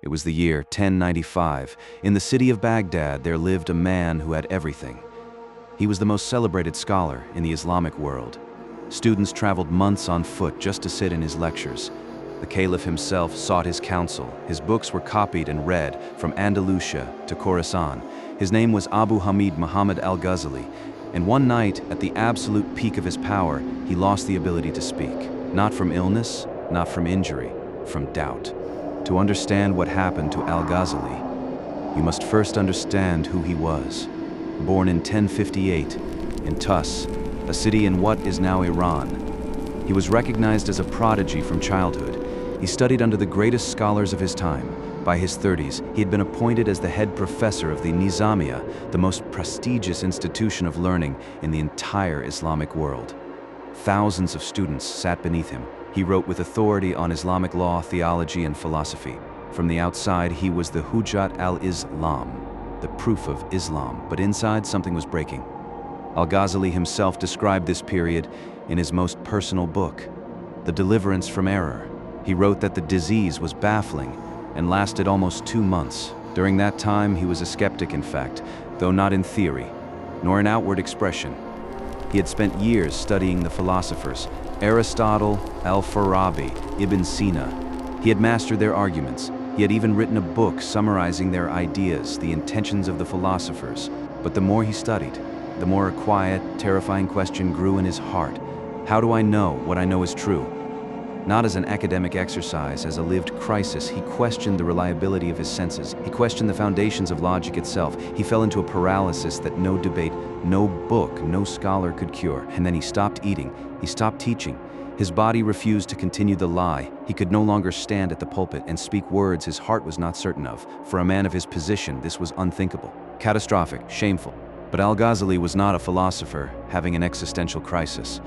It was the year 1095. In the city of Baghdad, there lived a man who had everything. He was the most celebrated scholar in the Islamic world. Students traveled months on foot just to sit in his lectures. The caliph himself sought his counsel. His books were copied and read from Andalusia to Khorasan. His name was Abu Hamid Muhammad al-Ghazali, and one night, at the absolute peak of his power, he lost the ability to speak. Not from illness, not from injury, from doubt. To understand what happened to al-Ghazali, you must first understand who he was. Born in 1058, in Tus, a city in what is now Iran, he was recognized as a prodigy from childhood. He studied under the greatest scholars of his time. By his 30s, he had been appointed as the head professor of the Nizamiya, the most prestigious institution of learning in the entire Islamic world. Thousands of students sat beneath him. He wrote with authority on Islamic law, theology, and philosophy. From the outside, he was the Hujjat al-Islam, the proof of Islam, but inside something was breaking. Al-Ghazali himself described this period in his most personal book, The Deliverance from Error. He wrote that the disease was baffling and lasted almost 2 months. During that time, he was a skeptic, in fact, though not in theory, nor in outward expression. He had spent years studying the philosophers, Aristotle, al-Farabi, Ibn Sina. He had mastered their arguments. He had even written a book summarizing their ideas, the intentions of the philosophers. But the more he studied, the more a quiet, terrifying question grew in his heart. How do I know what I know is true? Not as an academic exercise, as a lived crisis, he questioned the reliability of his senses. He questioned the foundations of logic itself. He fell into a paralysis that no debate, no book, no scholar could cure. And then he stopped eating. He stopped teaching. His body refused to continue the lie. He could no longer stand at the pulpit and speak words his heart was not certain of. For a man of his position, this was unthinkable, catastrophic, shameful. But al-Ghazali was not a philosopher having an existential crisis.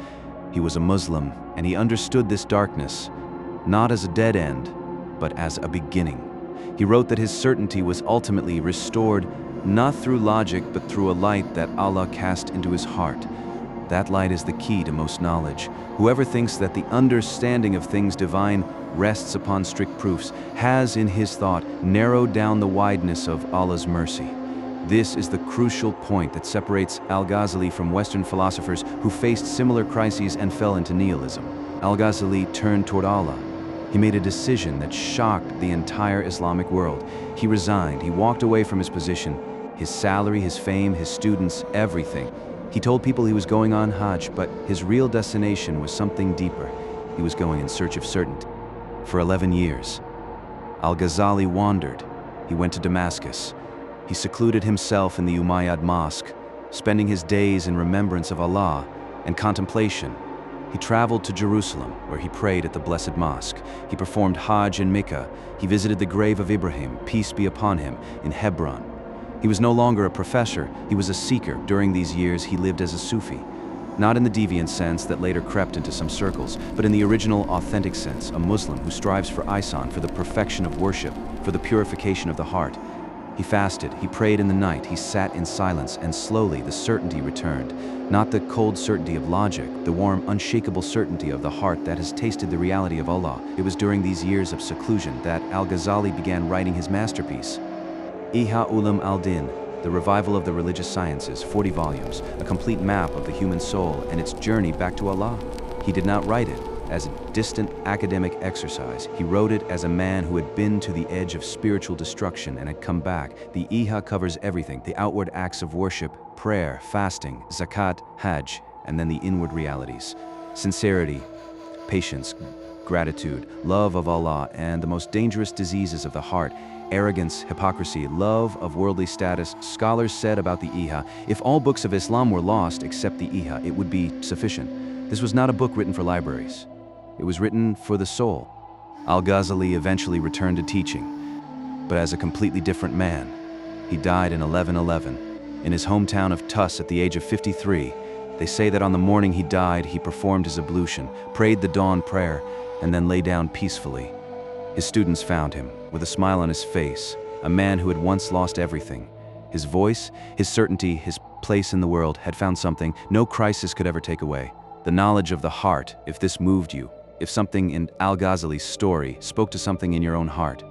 He was a Muslim, and he understood this darkness, not as a dead end, but as a beginning. He wrote that his certainty was ultimately restored, not through logic, but through a light that Allah cast into his heart. That light is the key to most knowledge. Whoever thinks that the understanding of things divine rests upon strict proofs has, in his thought, narrowed down the wideness of Allah's mercy. This is the crucial point that separates al-Ghazali from Western philosophers who faced similar crises and fell into nihilism. Al-Ghazali turned toward Allah. He made a decision that shocked the entire Islamic world. He resigned. He walked away from his position, his salary, his fame, his students, everything. He told people he was going on Hajj, but his real destination was something deeper. He was going in search of certainty. For 11 years, al-Ghazali wandered. He went to Damascus. He secluded himself in the Umayyad Mosque, spending his days in remembrance of Allah and contemplation. He traveled to Jerusalem, where he prayed at the Blessed Mosque. He performed Hajj in Mecca. He visited the grave of Ibrahim, peace be upon him, in Hebron. He was no longer a professor, he was a seeker. During these years, he lived as a Sufi, not in the deviant sense that later crept into some circles, but in the original, authentic sense, a Muslim who strives for ihsan, for the perfection of worship, for the purification of the heart. He fasted, he prayed in the night, he sat in silence, and slowly the certainty returned. Not the cold certainty of logic, the warm, unshakable certainty of the heart that has tasted the reality of Allah. It was during these years of seclusion that al-Ghazali began writing his masterpiece, Ihya Ulum al-Din, the revival of the religious sciences, 40 volumes, a complete map of the human soul and its journey back to Allah. He did not write it as a distant academic exercise. He wrote it as a man who had been to the edge of spiritual destruction and had come back. The Ihya covers everything, the outward acts of worship, prayer, fasting, zakat, hajj, and then the inward realities. Sincerity, patience, gratitude, love of Allah, and the most dangerous diseases of the heart, arrogance, hypocrisy, love of worldly status. Scholars said about the Ihya, if all books of Islam were lost except the Ihya, it would be sufficient. This was not a book written for libraries. It was written for the soul. Al-Ghazali eventually returned to teaching, but as a completely different man. He died in 1111 in his hometown of Tus at the age of 53. They say that on the morning he died, he performed his ablution, prayed the dawn prayer, and then lay down peacefully. His students found him, with a smile on his face, a man who had once lost everything. His voice, his certainty, his place in the world had found something no crisis could ever take away. The knowledge of the heart, if this moved you, if something in al-Ghazali's story spoke to something in your own heart,